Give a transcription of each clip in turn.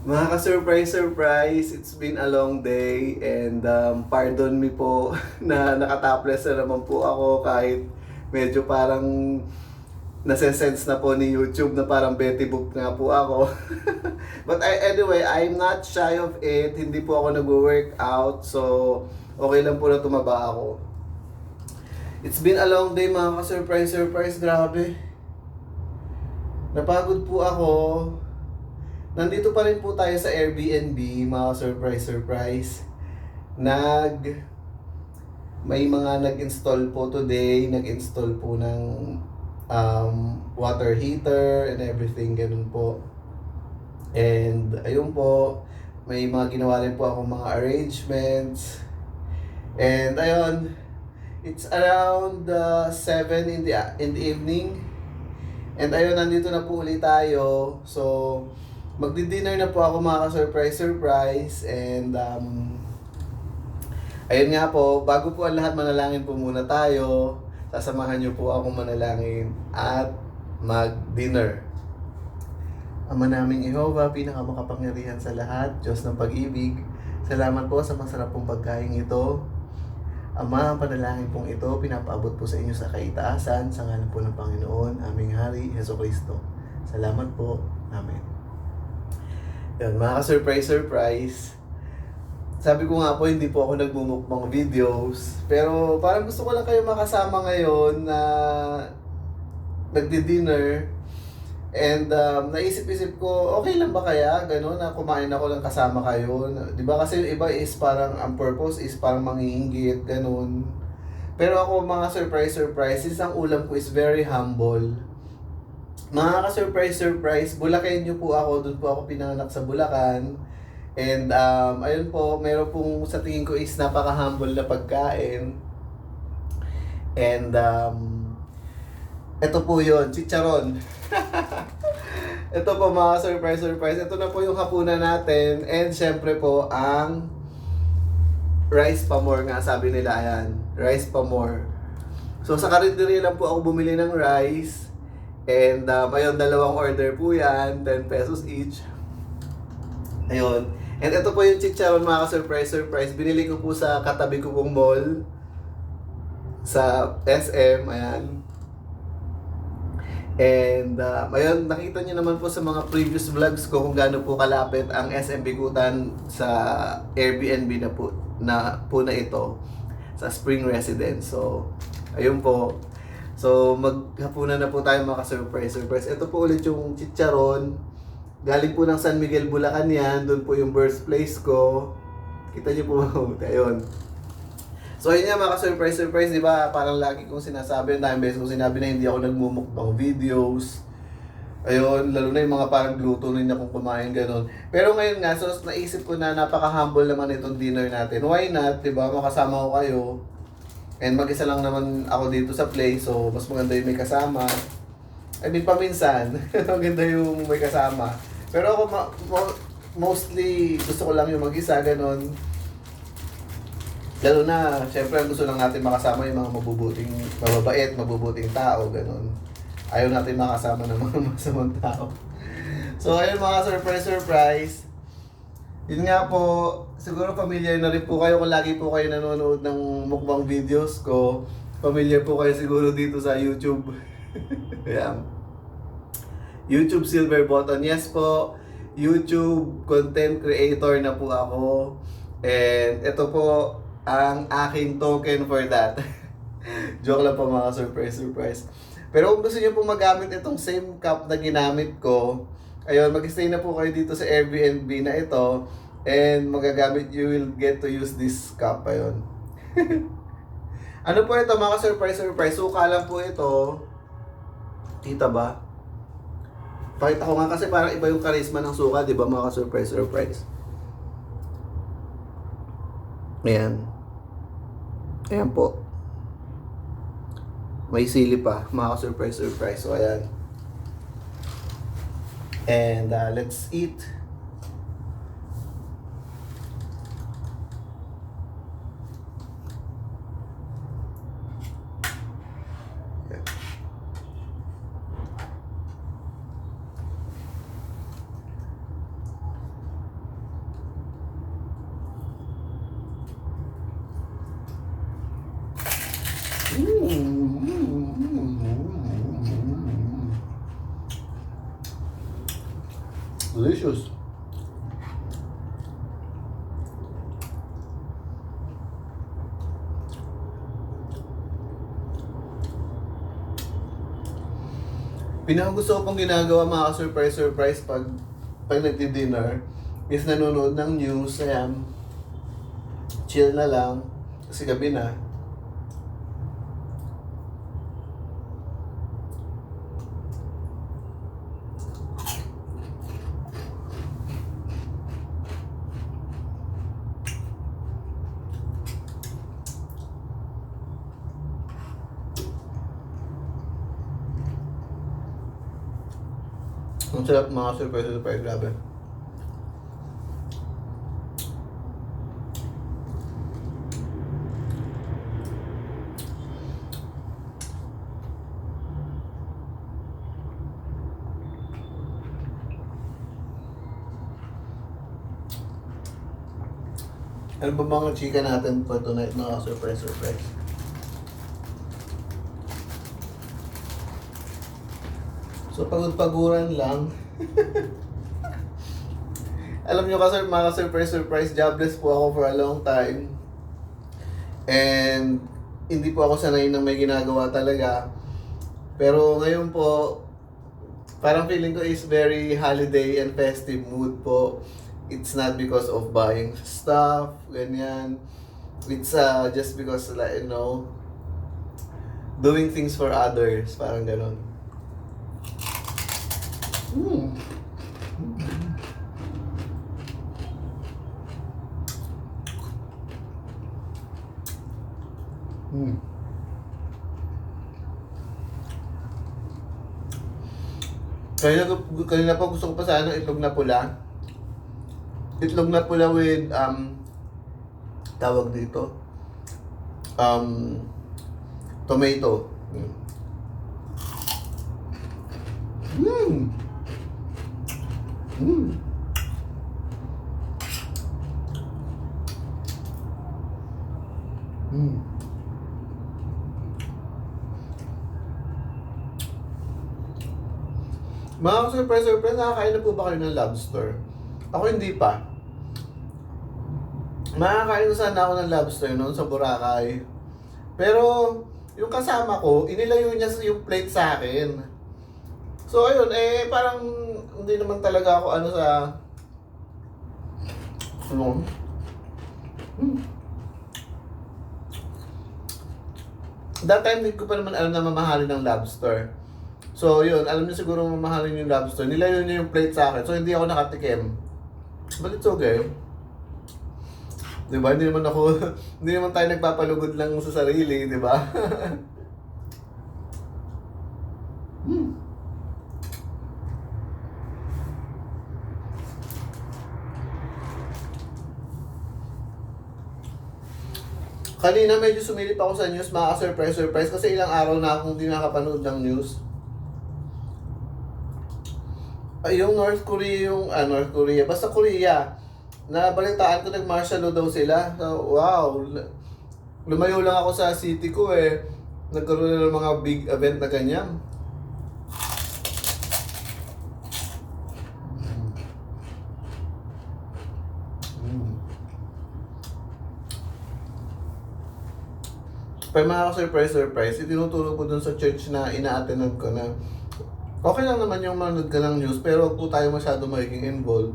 Mga ka-surprise, it's been a long day and pardon me po na nakatopless na naman po ako kahit medyo parang nase-sense na po ni YouTube na parang Betty Boop nga po ako. Anyway, I'm not shy of it. Hindi po ako nag-workout, so okay lang po na tumaba ako. It's been a long day mga ka-surprise, grabe. Napagod po ako. Nandito pa rin po tayo sa Airbnb, mga surprise. May mga nag-install po today, nag-install po ng water heater and everything, ganun po. And ayun po, may mga ginawa rin po akong mga arrangements. And ayun, it's around 7 in the evening. And ayun, nandito na po ulit tayo. So, magdi-dinner na po ako mga ka-surprise. And ayun nga po, bago po ang lahat, manalangin po muna tayo. Sasamahan niyo po akong manalangin at mag-dinner. Ama naming Jehovah, pinakamakapangyarihan sa lahat, Diyos ng pag-ibig, salamat po sa masarap pong pagkain ito. Ama, ang panalangin pong ito, pinapaabot po sa inyo sa kaitaasan, sa ngalan po ng Panginoon, aming Hari, Jesucristo. Salamat po. Amen. Yan, mga ka-surprise. Sabi ko nga po, hindi po ako nagmumukbang videos. Pero parang gusto ko lang kayo makasama ngayon na nagdi-dinner. And naisip-isip ko, okay lang ba kaya gano'n na kumain ako lang kasama kayo? Di ba kasi yung iba is parang, ang purpose is parang manginggit, gano'n. Pero ako mga surprise, ang ulam ko is very humble. Mga ka-surprise, Bulakenyo po ako, doon po ako pinanganak sa Bulacan. And ayun po, meron pong sa tingin ko is napaka-humble na pagkain. And ito po yun, chicharon. Ito po mga surprise. Ito na po yung hapunan natin. And syempre po, ang rice pa more nga, sabi nila, ayan. Rice pa more. So sa karinderya lang po ako bumili ng rice. And ayun, dalawang order po yan, 10 pesos each. Ayun. And ito po yung chicharon mga ka-surprise. Binili ko po sa katabi ko pong mall. Sa SM, ayan. And ayun, nakita niyo naman po sa mga previous vlogs ko kung gaano po kalapit ang SM Bikutan sa Airbnb na ito sa Spring Residence. So, ayun po. So, maghapunan na po tayo mga ka-surprise. Ito po ulit yung chicharon. Galing po ng San Miguel, Bulacan yan. Doon po yung birthplace ko. Kita niyo po mabuti. Ayun. So ayun nga mga ka-surprise, di ba? Parang lagi kong sinasabi, ang dami beses kong sinabi na hindi ako nagmumukbang videos. Ayun, lalo na yung mga parang gluto rin akong kumain, gano'n. Pero ngayon nga, so naisip ko na napaka-humble naman itong dinner natin. Why not, di ba? Makasama ko kayo. And mag-isa lang naman ako dito sa place, so mas maganda yung may kasama. I mean, paminsan, maganda yung may kasama. Pero ako, mostly, gusto ko lang yung mag-isa, gano'n. Lalo na, syempre, gusto lang natin makasama yung mga mabubuting tao, ganun. Ayaw natin makasama ng mga masamang tao. So, ayun mga surprise. Yun nga po, siguro familiar na rin po kayo kung lagi po kayo nanonood ng mukbang videos ko. Familiar po kayo siguro dito sa YouTube. Ayan. YouTube silver button. Yes po, YouTube content creator na po ako. And ito po, ang aking token for that. Joke lang po mga surprise. Pero kung gusto niyo po magamit itong same cup na ginamit ko, ayun, mag-stay na po kayo dito sa Airbnb na ito and you will get to use this cup. Ayun. Ano po ito mga surprise? Suka lang po ito. Kita ba? Pakita ko nga kasi parang iba yung karisma ng suka, di ba mga surprise. Ayan. Ayan po. May sili pa, mga surprise. So, ayan. And let's eat. Delicious. Pinakagusto ko pong ginagawa mga surprise pag nagdi-dinner is nanonood ng news, ayan, chill na lang kasi gabi na. Ang sarap mga surprise, grabe. Ano ba mga chika natin for tonight mga surprise? So pagod-paguran lang. Alam nyo kasi mga surprise, jobless po ako for a long time. And hindi po ako sanay ng may ginagawa talaga. Pero ngayon po, parang feeling ko is very holiday and festive mood po. It's not because of buying stuff, ganyan. It's just because, like, you know, doing things for others, parang ganon. Kanina pa gusto ko pa sa itlog na pula. Itlog na pula with tawag dito tomato. Mga surprise, nakakain na po ba kayo ng lobster? Ako hindi pa. Makakain na sana ako ng lobster noon sa Boracay. Pero, yung kasama ko, inilayo niya yung plate sa akin. So, ayun, parang hindi naman talaga ako sa... That time, hindi ko pa naman alam na mamahalin ng lobster. So, yun, alam niyo siguro mamahalin yung lobster. Nilayo niya yung plate sa akin. So, hindi ako nakatikim. But it's okay. Diba? Hindi naman tayo nagpapalugod lang sa sarili, diba? Kanina medyo sumilip ako sa news, mga surprise kasi ilang araw na akong hindi nakapanood ng news. Yung North Korea, basta Korea, nabalitaan ko nag-martial law daw sila. So, wow, lumayo lang ako sa city ko nagkaroon na ng mga big event na ganyan. Pero mga surprise, itinuturo ko dun sa church na ina-attenan ko na okay lang naman yung manood ka ng news, pero huwag po tayo masyado magiging involved.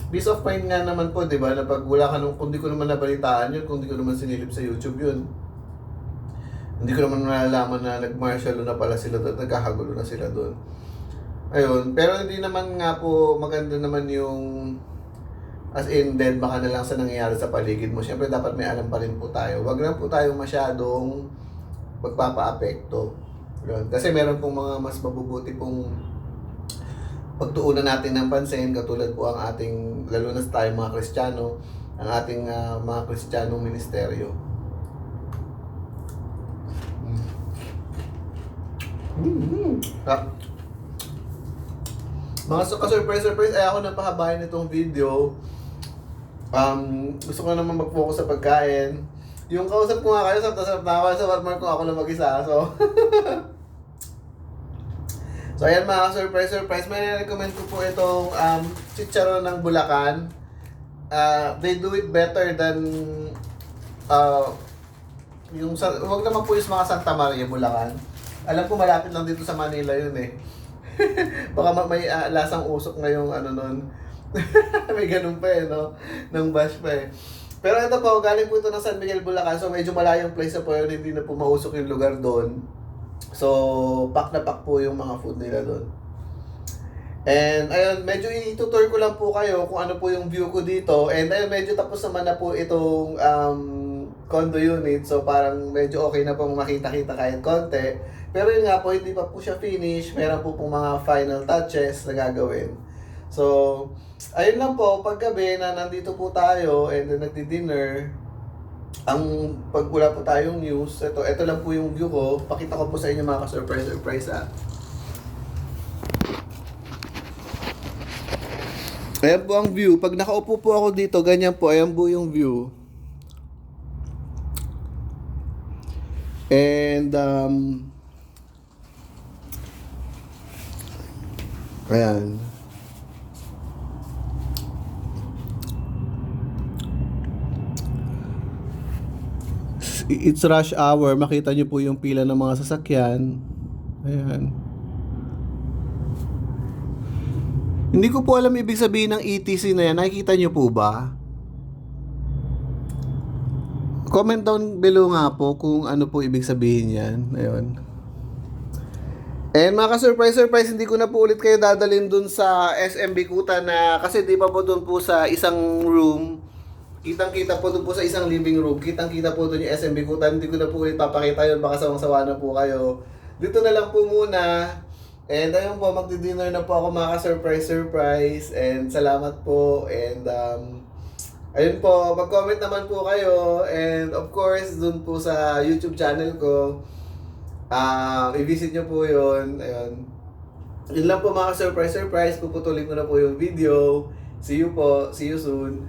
Peace of mind nga naman po, di ba? Na pag wala ka nung, kung di ko naman nabalitaan yun, kung di ko naman sinilip sa YouTube yun, hindi ko naman nalalaman na nag-martial na pala sila doon, nagkakagulo na sila doon. Ayun, pero hindi naman nga po maganda naman yung as in dead baka na lang sa nangyayari sa paligid mo. Siyempre dapat may alam pa rin po tayo. Wag lang po tayo masyadong magpapa-apekto. Kasi meron pong mga mas mabubuti pong pagtuunan natin ng pansin, katulad po ang ating, lalo na tayo mga Kristiyano, ang ating mga Kristiyanong ministeryo. Mga surprise, ay ako napahabayan itong video. Gusto ko naman mag-focus sa pagkain. Yung kausap ko nga kayo, sarap na ako sa Walmart kung ako lang mag-isa. So, So ayan mga surprise, may recommend ko po itong chicharon ng Bulacan. They do it better than yung wag naman po yung mga Santa Maria, Bulacan. Alam ko malapit lang dito sa Manila yun eh. Baka may lasang usok ngayong ano nun. May ganun pa eh, no? Nang bash pa eh. Pero ito po, galing po ito ng San Miguel, Bulacan. So medyo malayong place na po yun, hindi na po mausok yung lugar doon. So, pack na pack po yung mga food nila doon. And ayun, medyo itutour ko lang po kayo kung ano po yung view ko dito. And ayun, medyo tapos naman na po itong condo unit. So parang medyo okay na pong makita-kita kahit konti. Pero yun nga po, hindi pa po siya finish. Meron po pong mga final touches na gagawin. So, ayun lang po, paggabi na nandito po tayo and then nagdi-dinner, pag wala po tayong news, ito lang po yung view ko. Pakita ko po sa inyo mga ka-surprise Ayan po ang view. Pag nakaupo po ako dito, ganyan po. Ayan po yung view. And, ayan. It's rush hour. Makita nyo po yung pila ng mga sasakyan. Ayan. Hindi ko po alam ibig sabihin ng ETC na yan. Nakikita nyo po ba? Comment down below nga po kung ano po ibig sabihin yan. Ayun. And mga ka-surprise, hindi ko na po ulit kayo dadalhin dun sa SM Bikutan na kasi di ba po dun po sa isang room, kitang-kita po dun po sa isang living room, kitang-kita po dun yung SM Bikutan. Hindi ko na po ulit papakita yun, baka sawang-sawa na po kayo. Dito na lang po muna. And ayun po, magdi-dinner na po ako mga ka-surprise. And salamat po. And ayun po, mag-comment naman po kayo. And of course, dun po sa YouTube channel ko, i-visit nyo po yun. Ayun. Yun lang po mga ka-surprise. Puputulin ko na po yung video. See you po. See you soon.